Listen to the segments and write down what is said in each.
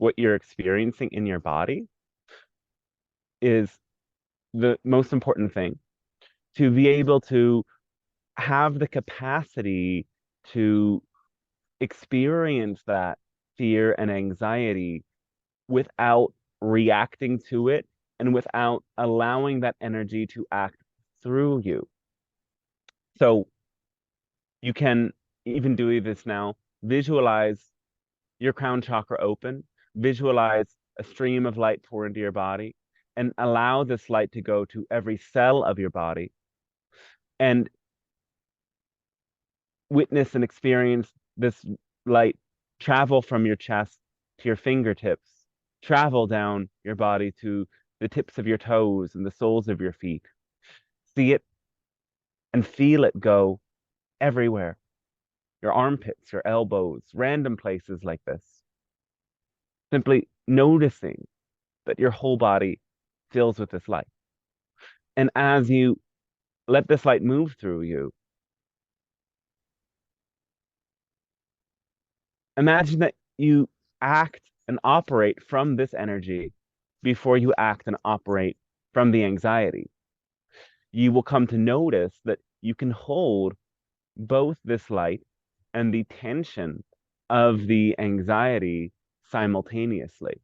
what you're experiencing in your body is the most important thing. To be able to have the capacity to experience that fear and anxiety without reacting to it and without allowing that energy to act through you. So you can even do this now. Visualize your crown chakra open, visualize a stream of light pour into your body, and allow this light to go to every cell of your body and witness and experience this light travel from your chest to your fingertips, travel down your body to the tips of your toes and the soles of your feet. See it and feel it go everywhere. Your armpits, your elbows, random places like this. Simply noticing that your whole body fills with this light. And as you let this light move through you, imagine that you act and operate from this energy before you act and operate from the anxiety. You will come to notice that you can hold both this light and the tension of the anxiety simultaneously.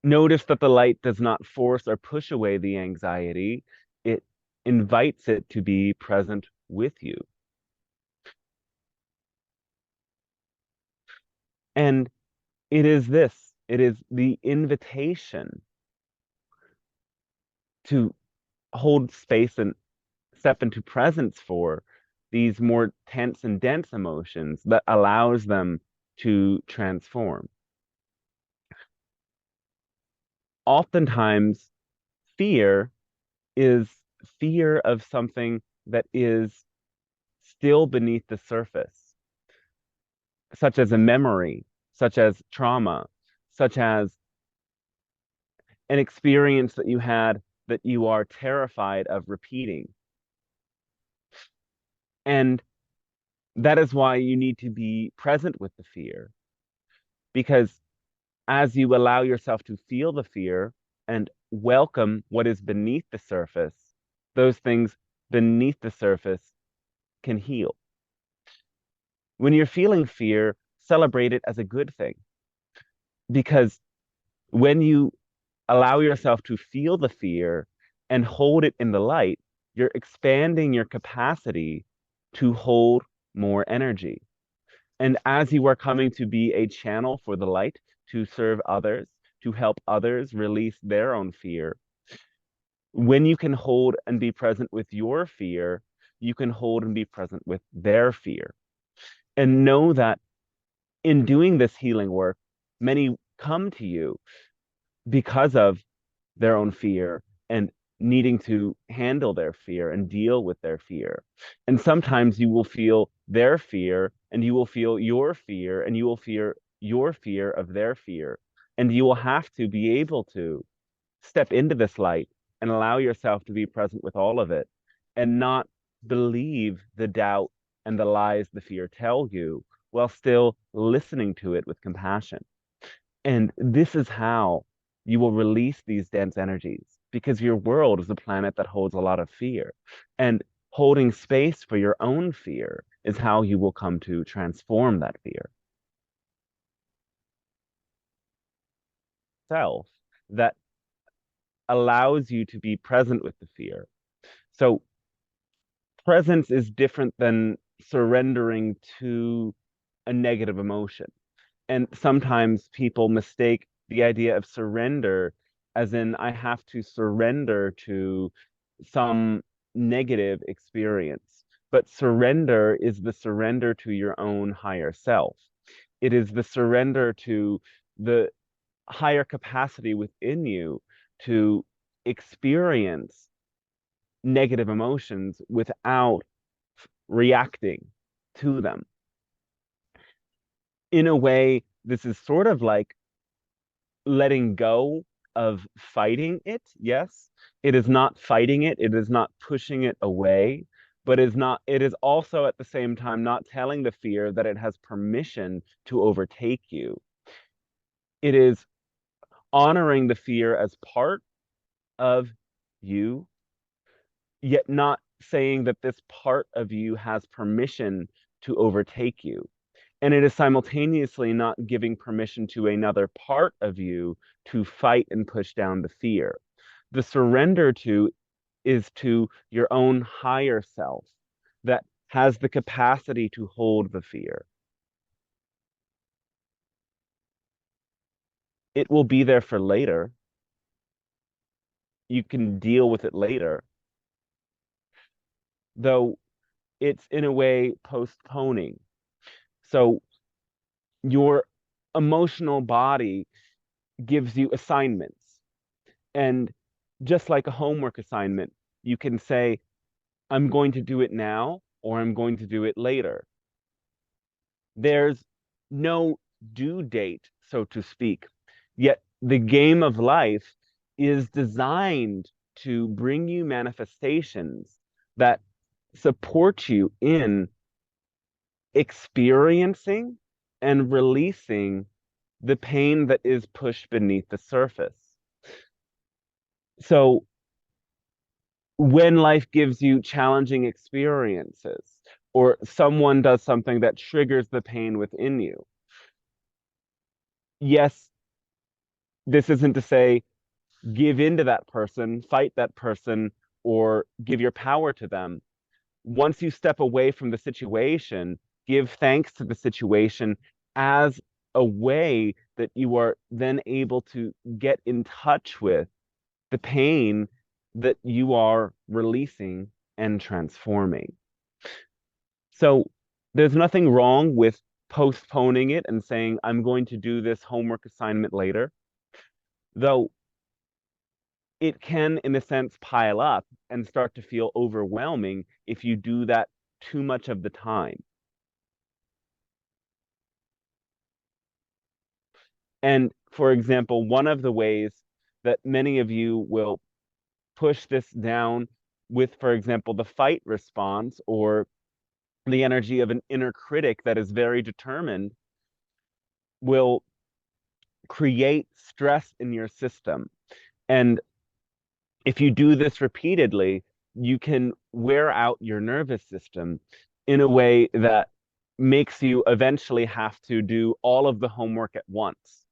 Notice that the light does not force or push away the anxiety. It invites it to be present with you. And it is the invitation to hold space and step into presence for these more tense and dense emotions that allows them to transform. Oftentimes, fear is fear of something that is still beneath the surface, such as a memory, such as trauma, such as an experience that you had that you are terrified of repeating. And that is why you need to be present with the fear, because as you allow yourself to feel the fear and welcome what is beneath the surface, those things beneath the surface can heal. When you're feeling fear, celebrate it as a good thing, because when you allow yourself to feel the fear and hold it in the light, you're expanding your capacity to hold more energy. And as you are coming to be a channel for the light to serve others, to help others release their own fear, when you can hold and be present with your fear, you can hold and be present with their fear. And know that in doing this healing work, many come to you because of their own fear and needing to handle their fear and deal with their fear. And sometimes you will feel their fear and you will feel your fear and you will fear your fear of their fear. And you will have to be able to step into this light and allow yourself to be present with all of it and not believe the doubt and the lies the fear tell you while still listening to it with compassion. And this is how you will release these dense energies, because your world is a planet that holds a lot of fear. And holding space for your own fear is how you will come to transform that fear. Self that allows you to be present with the fear. So presence is different than surrendering to a negative emotion. And sometimes people mistake the idea of surrender as in I have to surrender to some negative experience. But surrender is the surrender to your own higher self. It is the surrender to the higher capacity within you to experience negative emotions without reacting to them. In a way, this is sort of like letting go of fighting it. Yes, it is not fighting it, it is not pushing it away, but it is also at the same time not telling the fear that it has permission to overtake you. It is honoring the fear as part of you, yet not saying that this part of you has permission to overtake you. And it is simultaneously not giving permission to another part of you to fight and push down the fear. The surrender to is to your own higher self that has the capacity to hold the fear. It will be there for later. You can deal with it later, though it's in a way postponing. So your emotional body gives you assignments. And just like a homework assignment, you can say, I'm going to do it now or I'm going to do it later. There's no due date, so to speak. Yet the game of life is designed to bring you manifestations that support you in experiencing and releasing the pain that is pushed beneath the surface. So when life gives you challenging experiences or someone does something that triggers the pain within you, yes, this isn't to say give in to that person, fight that person, or give your power to them. Once you step away from the situation, give thanks to the situation as a way that you are then able to get in touch with the pain that you are releasing and transforming. So there's nothing wrong with postponing it and saying, I'm going to do this homework assignment later, though it can, in a sense, pile up and start to feel overwhelming if you do that too much of the time. And for example, one of the ways that many of you will push this down with, for example, the fight response or the energy of an inner critic that is very determined will create stress in your system. And if you do this repeatedly, you can wear out your nervous system in a way that makes you eventually have to do all of the homework at once.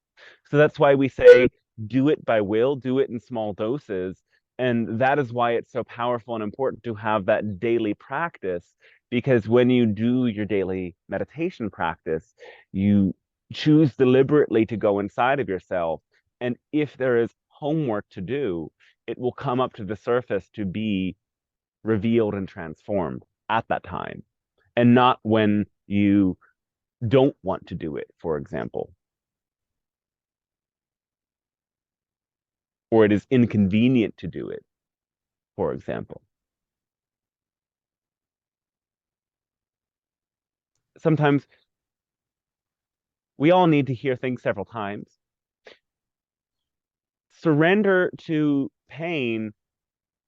So that's why we say do it by will, do it in small doses. And that is why it's so powerful and important to have that daily practice, because when you do your daily meditation practice, you choose deliberately to go inside of yourself. And if there is homework to do, it will come up to the surface to be revealed and transformed at that time, and not when you don't want to do it, for example, or it is inconvenient to do it, for example. Sometimes we all need to hear things several times. Surrender to pain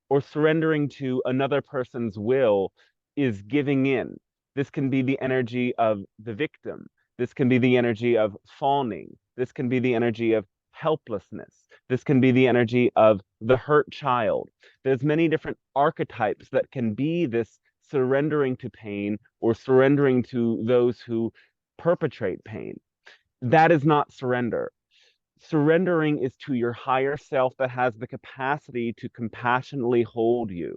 or surrendering to another person's will is giving in. This can be the energy of the victim. This can be the energy of fawning. This can be the energy of helplessness. This can be the energy of the hurt child. There's many different archetypes that can be this surrendering to pain or surrendering to those who perpetrate pain. That is not surrender. Surrendering is to your higher self that has the capacity to compassionately hold you.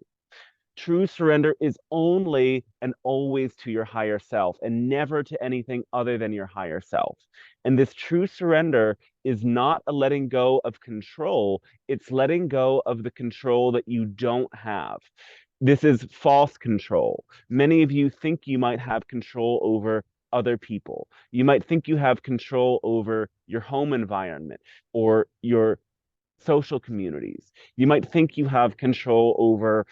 True surrender is only and always to your higher self and never to anything other than your higher self. And this true surrender is not a letting go of control, it's letting go of the control that you don't have. This is false control. Many of you think you might have control over other people. You might think you have control over your home environment or your social communities. You might think you have control over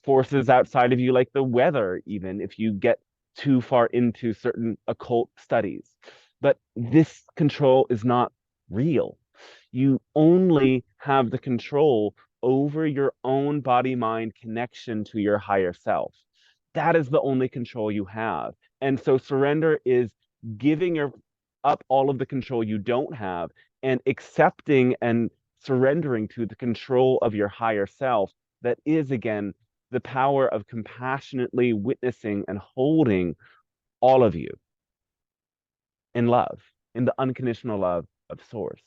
forces outside of you, like the weather, even if you get too far into certain occult studies. But this control is not real. You only have the control over your own body mind connection to your higher self. That is the only control you have. And so surrender is giving your up all of the control you don't have and accepting and surrendering to the control of your higher self that is, again, the power of compassionately witnessing and holding all of you in love, in the unconditional love of source.